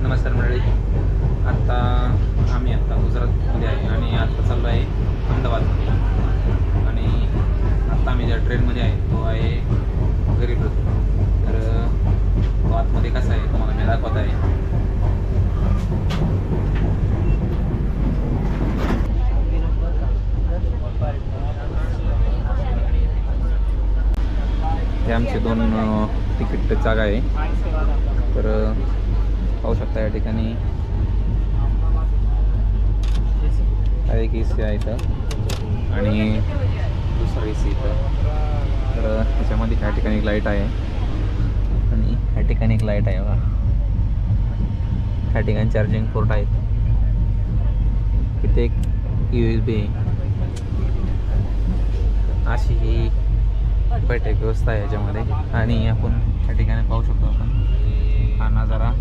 नमस्कार मंडळी. आम्ही आत्ता गुजरातमध्ये आहे आणि आता चाललो आहे अहमदाबादमध्ये. आणि आत्ता आम्ही ज्या ट्रेनमध्ये आहे तो आहे गरीब रथ. तर तो आतमध्ये कसा आहे तुम्हाला मी दाखवत आहे. हे आमचे 2 तिकीट जागा आहे. तर पाहू शकता या ठिकाणी एक ए सी आहे इथं आणि दुसरा ए सी इथं. तर त्याच्यामध्ये ह्या ठिकाणी एक लाईट आहे आणि ह्या ठिकाणी एक लाईट आहे बघा. ह्या ठिकाणी चार्जिंग पोर्ट आहेत. इथे एक USB आहे. अशी ही बैठक व्यवस्था आहे याच्यामध्ये. आणि आपण त्या ठिकाणी पाहू शकतो आपण हा नजारा.